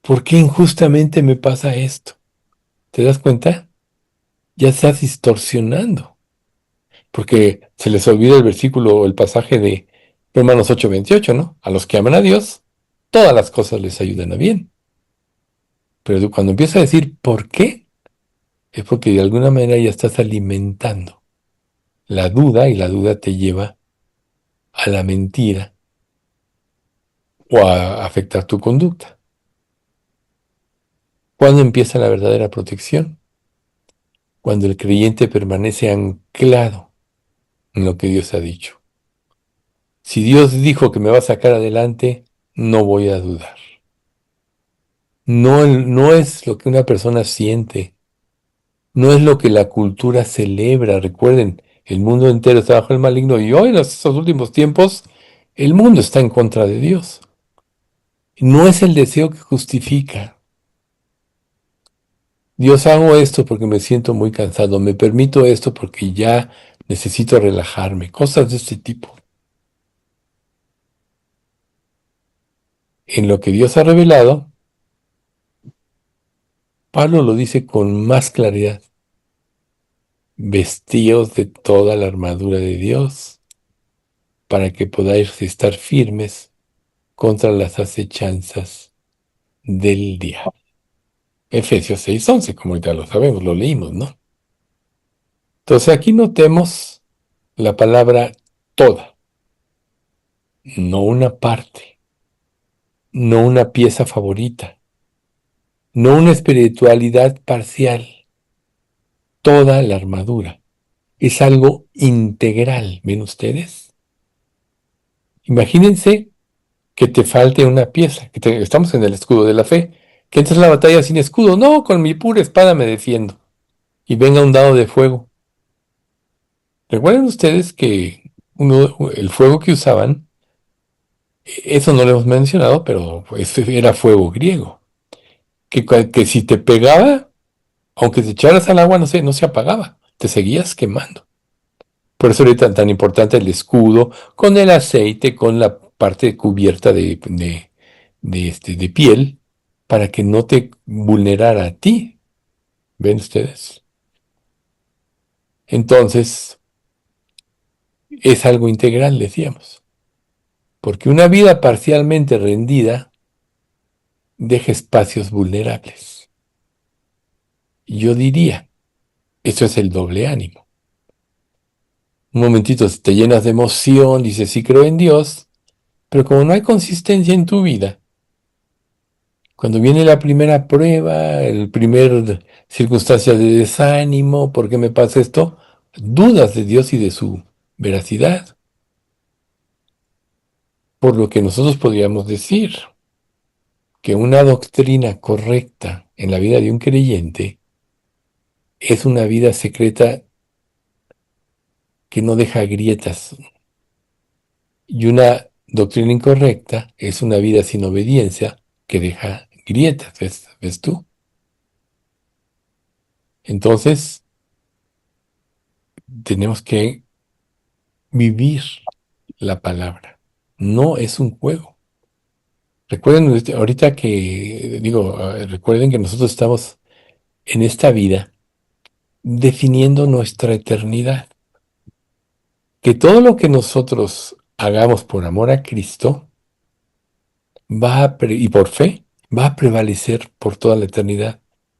¿Por qué injustamente me pasa esto? ¿Te das cuenta? Ya estás distorsionando, porque se les olvida el versículo o el pasaje de Romanos 8:28, ¿no? A los que aman a Dios, todas las cosas les ayudan a bien. Pero tú cuando empiezas a decir ¿por qué? Es porque de alguna manera ya estás alimentando la duda y la duda te lleva a la mentira o a afectar tu conducta. ¿Cuándo empieza la verdadera protección? Cuando el creyente permanece anclado en lo que Dios ha dicho. Si Dios dijo que me va a sacar adelante, no voy a dudar. No, no es lo que una persona siente, no es lo que la cultura celebra. Recuerden, el mundo entero está bajo el maligno y hoy en estos últimos tiempos el mundo está en contra de Dios. No es el deseo que justifica. Dios, hago esto porque me siento muy cansado, me permito esto porque ya necesito relajarme, cosas de este tipo. En lo que Dios ha revelado, Pablo lo dice con más claridad. Vestíos de toda la armadura de Dios para que podáis estar firmes contra las acechanzas del diablo. Efesios 6:11, como ya lo sabemos, lo leímos, ¿no? Entonces aquí notemos la palabra toda, no una parte, no una pieza favorita, no una espiritualidad parcial, toda la armadura. Es algo integral, ¿ven ustedes? Imagínense que te falte una pieza, estamos en el escudo de la fe, que entres a la batalla sin escudo, no, con mi pura espada me defiendo, y venga un dado de fuego. Recuerden ustedes que el fuego que usaban, eso no lo hemos mencionado, pero era fuego griego, que si te pegaba, aunque te echaras al agua, no se apagaba, te seguías quemando. Por eso era tan importante el escudo, con el aceite, con la parte cubierta de piel, para que no te vulnerara a ti. ¿Ven ustedes? Entonces, es algo integral, decíamos. Porque una vida parcialmente rendida deja espacios vulnerables. Y yo diría, eso es el doble ánimo. Un momentito, te llenas de emoción, dices, sí creo en Dios, pero como no hay consistencia en tu vida, cuando viene la primera prueba, el primer circunstancia de desánimo, ¿por qué me pasa esto? Dudas de Dios y de su veracidad. Por lo que nosotros podríamos decir que una doctrina correcta en la vida de un creyente es una vida secreta que no deja grietas. Y una doctrina incorrecta es una vida sin obediencia que deja grietas. ¿Ves tú? Entonces, tenemos que vivir la palabra. No es un juego. Recuerden ahorita que, recuerden que nosotros estamos en esta vida definiendo nuestra eternidad. Que todo lo que nosotros hagamos por amor a Cristo y por fe va a prevalecer por toda la eternidad.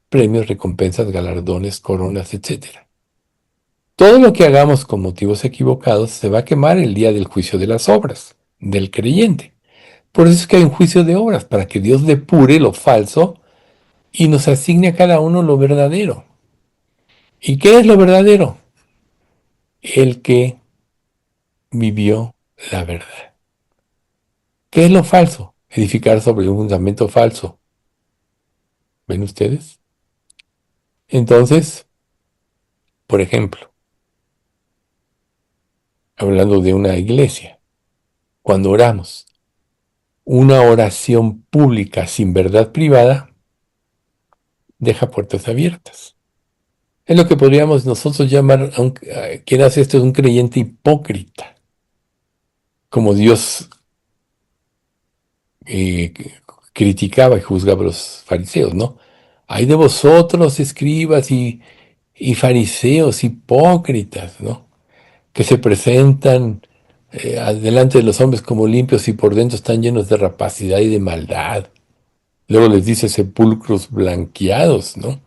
Premios, recompensas, galardones, coronas, etcétera. Todo lo que hagamos con motivos equivocados se va a quemar el día del juicio de las obras del creyente. Por eso es que hay un juicio de obras, para que Dios depure lo falso y nos asigne a cada uno lo verdadero. ¿Y qué es lo verdadero? El que vivió la verdad. ¿Qué es lo falso? Edificar sobre un fundamento falso. ¿Ven ustedes? Entonces, por ejemplo, hablando de una iglesia, cuando oramos, una oración pública sin verdad privada deja puertas abiertas. Es lo que podríamos nosotros llamar, a quien hace esto es un creyente hipócrita, como Dios eh, criticaba y juzgaba a los fariseos, ¿no? Hay de vosotros, escribas y fariseos hipócritas, ¿no? Que se presentan delante de los hombres como limpios y por dentro están llenos de rapacidad y de maldad. Luego les dice sepulcros blanqueados, ¿no?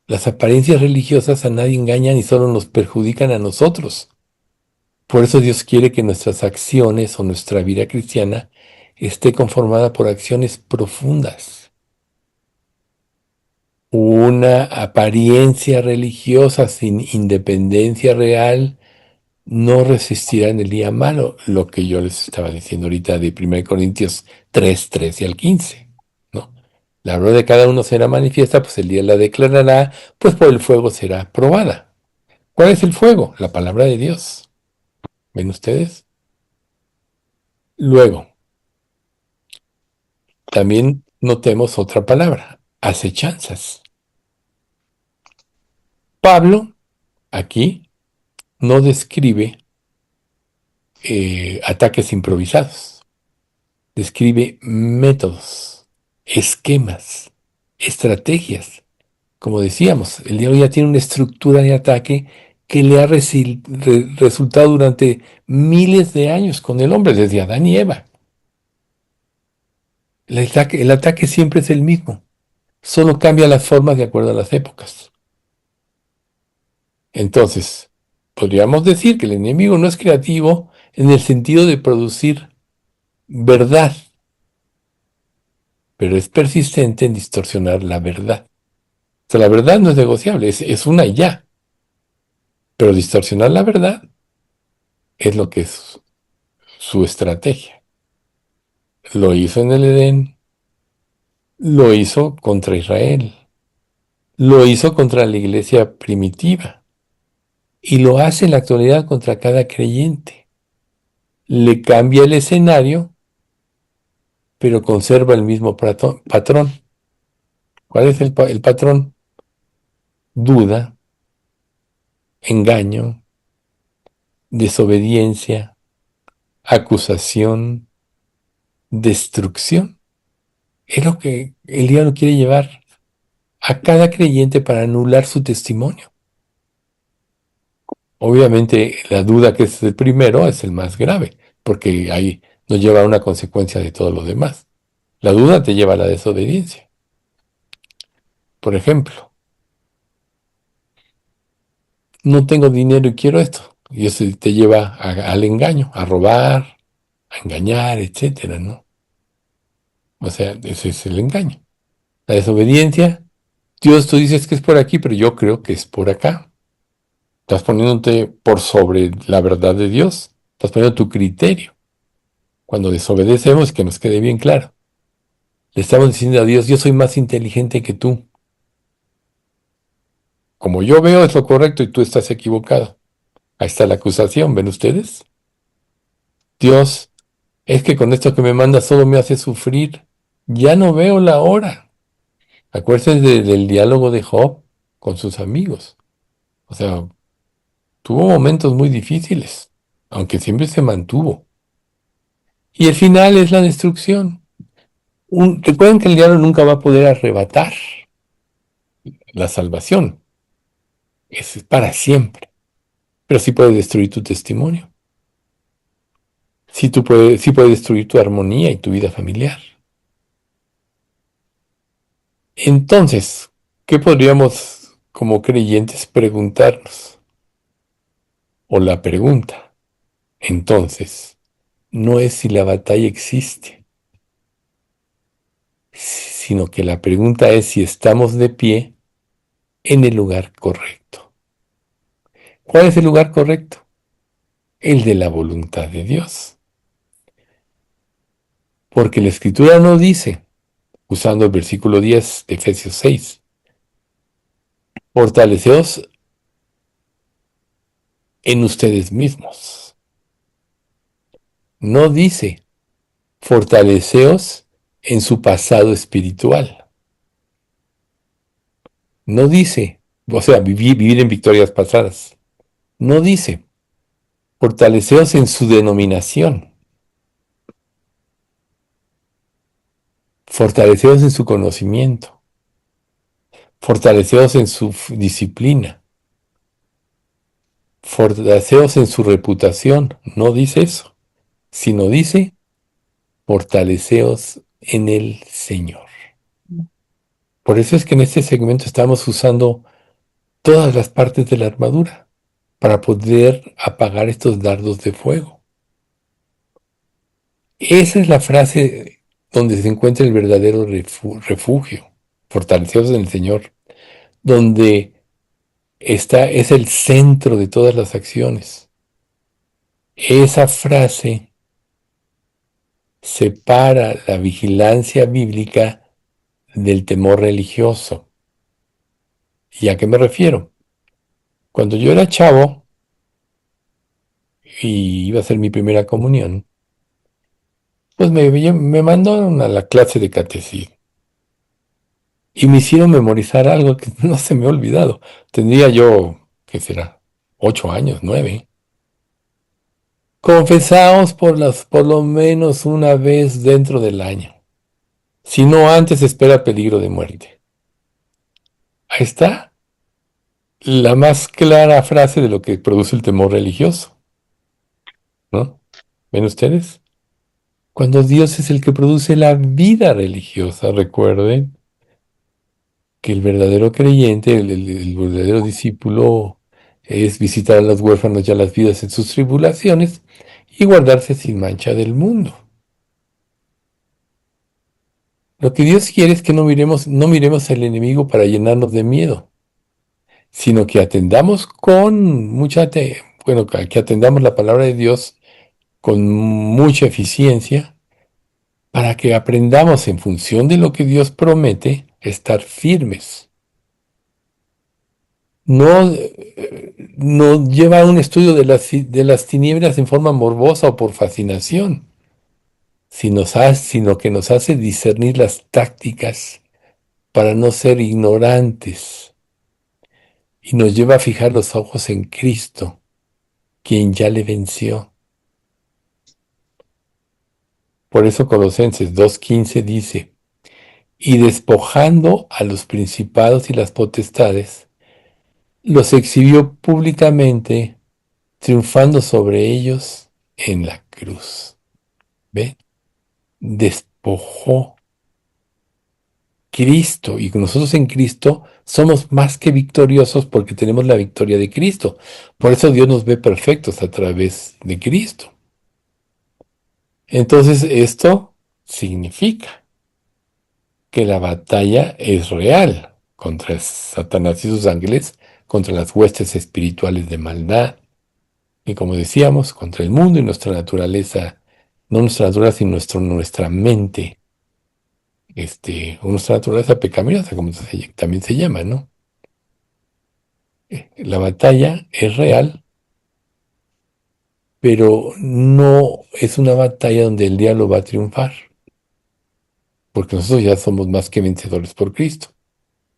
Las apariencias religiosas a nadie engañan y solo nos perjudican a nosotros. Por eso Dios quiere que nuestras acciones o nuestra vida cristiana esté conformada por acciones profundas. Una apariencia religiosa sin independencia real no resistirá en el día malo, lo que yo les estaba diciendo ahorita de 1 Corintios 3, 13 al 15, ¿no? La obra de cada uno será manifiesta, pues el día la declarará, pues por el fuego será probada. ¿Cuál es el fuego? La palabra de Dios. ¿Ven ustedes? Luego, también notemos otra palabra, acechanzas. Pablo aquí no describe ataques improvisados, describe métodos, esquemas, estrategias. Como decíamos, el diablo ya tiene una estructura de ataque que le ha resultado durante miles de años con el hombre, desde Adán y Eva. El ataque siempre es el mismo, solo cambia las formas de acuerdo a las épocas. Entonces, podríamos decir que el enemigo no es creativo en el sentido de producir verdad, pero es persistente en distorsionar la verdad. O sea, la verdad no es negociable, es una y ya, pero distorsionar la verdad es lo que es su estrategia. Lo hizo en el Edén, lo hizo contra Israel, lo hizo contra la iglesia primitiva y lo hace en la actualidad contra cada creyente. Le cambia el escenario, pero conserva el mismo patrón. ¿Cuál es el patrón? Duda, engaño, desobediencia, acusación, destrucción. Es lo que el diablo quiere llevar a cada creyente para anular su testimonio. Obviamente la duda, que es el primero, es el más grave, porque ahí nos lleva a una consecuencia de todo lo demás. La duda te lleva a la desobediencia. Por ejemplo, no tengo dinero y quiero esto. Y eso te lleva al engaño, a robar, a engañar, etcétera, ¿no? O sea, ese es el engaño. La desobediencia, Dios, tú dices que es por aquí, pero yo creo que es por acá. Estás poniéndote por sobre la verdad de Dios. Estás poniendo tu criterio. Cuando desobedecemos, que nos quede bien claro. Le estamos diciendo a Dios, yo soy más inteligente que tú. Como yo veo es lo correcto y tú estás equivocado. Ahí está la acusación, ¿ven ustedes? Dios, es que con esto que me manda solo me hace sufrir. Ya no veo la hora. Acuérdense del diálogo de Job con sus amigos. O sea, tuvo momentos muy difíciles, aunque siempre se mantuvo. Y el final es la destrucción. Recuerden que el diablo nunca va a poder arrebatar la salvación. Es para siempre. Pero sí puede destruir tu testimonio. Sí puede destruir tu armonía y tu vida familiar. Entonces, ¿qué podríamos como creyentes preguntarnos, o la pregunta, entonces, no es si la batalla existe, sino que la pregunta es si estamos de pie en el lugar correcto. ¿Cuál es el lugar correcto? El de la voluntad de Dios. Porque la Escritura no dice, usando el versículo 10 de Efesios 6, fortaleceos en ustedes mismos. No dice, fortaleceos en su pasado espiritual. No dice, o sea, vivir en victorias pasadas. No dice, fortaleceos en su denominación. Fortaleceos en su conocimiento. Fortaleceos en su disciplina. Fortaleceos en su reputación. No dice eso, sino dice, fortaleceos en el Señor. Por eso es que en este segmento estamos usando todas las partes de la armadura para poder apagar estos dardos de fuego. Esa es la frase donde se encuentra el verdadero refugio, fortaleceos en el Señor, donde es el centro de todas las acciones. Esa frase separa la vigilancia bíblica del temor religioso. ¿Y a qué me refiero? Cuando yo era chavo y iba a hacer mi primera comunión, pues me mandaron a la clase de catecismo y me hicieron memorizar algo que no se me ha olvidado. Tendría yo, ¿qué será? 8 años, 9. Confesaos por lo menos una vez dentro del año. Si no antes, espera peligro de muerte. Ahí está la más clara frase de lo que produce el temor religioso, ¿no? ¿Ven ustedes? Cuando Dios es el que produce la vida religiosa, recuerden que el verdadero creyente, el verdadero discípulo, es visitar a los huérfanos y a las viudas en sus tribulaciones y guardarse sin mancha del mundo. Lo que Dios quiere es que no miremos al enemigo para llenarnos de miedo, sino que atendamos con bueno, que atendamos la palabra de Dios con mucha eficiencia para que aprendamos en función de lo que Dios promete estar firmes. No, no lleva a un estudio de las tinieblas en forma morbosa o por fascinación, sino que nos hace discernir las tácticas para no ser ignorantes y nos lleva a fijar los ojos en Cristo, quien ya le venció. Por eso Colosenses 2:15 dice, y despojando a los principados y las potestades, los exhibió públicamente, triunfando sobre ellos en la cruz. ¿Ve? Despojó Cristo y nosotros en Cristo somos más que victoriosos porque tenemos la victoria de Cristo. Por eso Dios nos ve perfectos a través de Cristo. Entonces esto significa que la batalla es real contra Satanás y sus ángeles, contra las huestes espirituales de maldad y como decíamos, contra el mundo y nuestra naturaleza, no nuestra naturaleza, sino nuestra mente, o nuestra naturaleza pecaminosa, como también se llama, ¿no? La batalla es real, pero no es una batalla donde el diablo va a triunfar, porque nosotros ya somos más que vencedores por Cristo.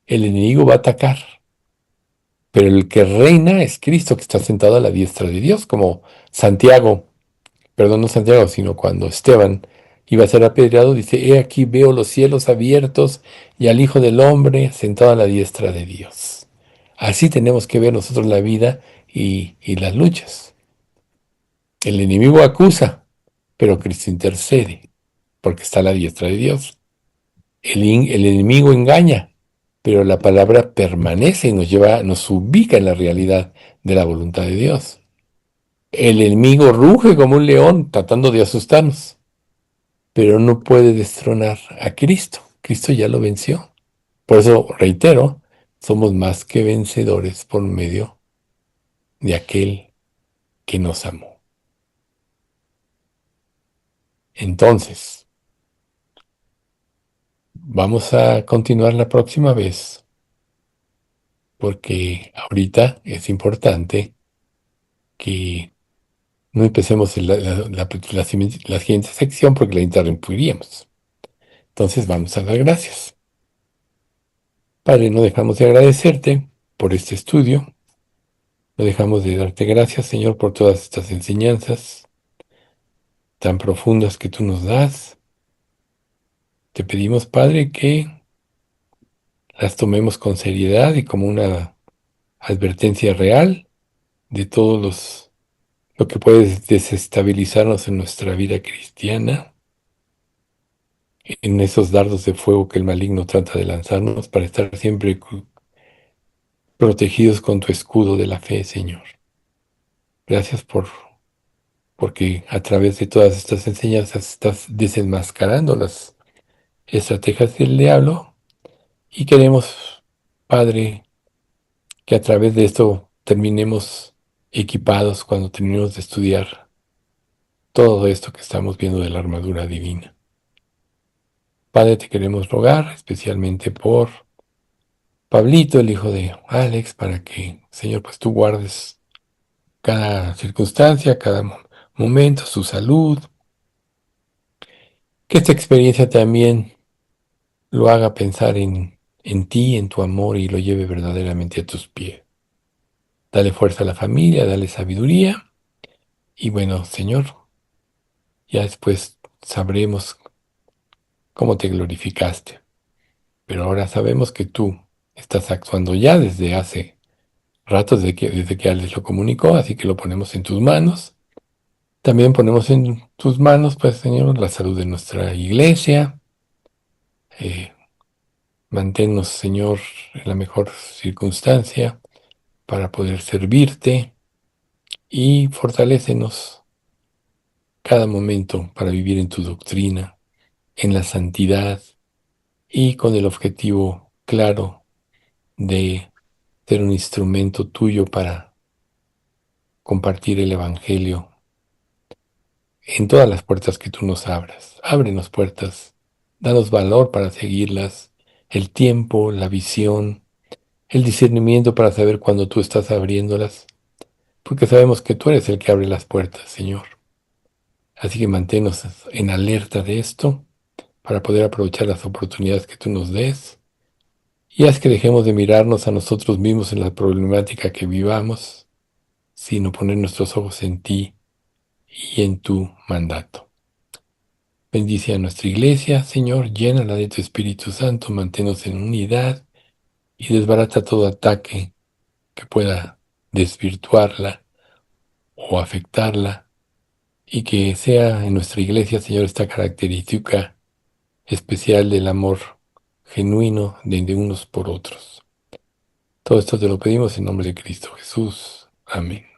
El enemigo va a atacar, pero el que reina es Cristo, que está sentado a la diestra de Dios, como Santiago, perdón, no Santiago, sino cuando Esteban iba a ser apedreado, dice, he aquí veo los cielos abiertos y al Hijo del Hombre sentado a la diestra de Dios. Así tenemos que ver nosotros la vida y las luchas. El enemigo acusa, pero Cristo intercede, porque está a la diestra de Dios. El enemigo engaña, pero la palabra permanece y nos lleva, nos ubica en la realidad de la voluntad de Dios. El enemigo ruge como un león tratando de asustarnos, pero no puede destronar a Cristo. Cristo ya lo venció. Por eso, reitero, somos más que vencedores por medio de aquel que nos amó. Entonces, vamos a continuar la próxima vez, porque ahorita es importante que no empecemos la siguiente sección porque la interrumpiríamos. Entonces, vamos a dar gracias. Padre, no dejamos de agradecerte por este estudio, no dejamos de darte gracias, Señor, por todas estas enseñanzas tan profundas que tú nos das. Te pedimos, Padre, que las tomemos con seriedad y como una advertencia real de lo que puede desestabilizarnos en nuestra vida cristiana, en esos dardos de fuego que el maligno trata de lanzarnos para estar siempre protegidos con tu escudo de la fe, Señor. Gracias porque a través de todas estas enseñanzas estás desenmascarando las estrategias del diablo y queremos, Padre, que a través de esto terminemos equipados cuando terminemos de estudiar todo esto que estamos viendo de la armadura divina. Padre, te queremos rogar especialmente por Pablito, el hijo de Alex, para que, Señor, pues tú guardes cada circunstancia, cada momento, su salud, que esta experiencia también lo haga pensar en ti, en tu amor y lo lleve verdaderamente a tus pies. Dale fuerza a la familia, dale sabiduría y bueno, Señor, ya después sabremos cómo te glorificaste. Pero ahora sabemos que tú estás actuando ya desde hace rato, desde que Alex lo comunicó, así que lo ponemos en tus manos. También ponemos en tus manos, pues, Señor, la salud de nuestra iglesia. Eh, Manténnos, Señor, en la mejor circunstancia para poder servirte y fortalécenos cada momento para vivir en tu doctrina, en la santidad y con el objetivo claro de ser un instrumento tuyo para compartir el Evangelio en todas las puertas que tú nos abras. Ábrenos puertas, danos valor para seguirlas, el tiempo, la visión, el discernimiento para saber cuándo tú estás abriéndolas, porque sabemos que tú eres el que abre las puertas, Señor. Así que manténnos en alerta de esto para poder aprovechar las oportunidades que tú nos des y haz que dejemos de mirarnos a nosotros mismos en la problemática que vivamos, sino poner nuestros ojos en ti y en tu mandato. Bendice a nuestra iglesia, Señor, llénala de tu Espíritu Santo, manténnos en unidad y desbarata todo ataque que pueda desvirtuarla o afectarla y que sea en nuestra iglesia, Señor, esta característica especial del amor genuino de unos por otros. Todo esto te lo pedimos en nombre de Cristo Jesús. Amén.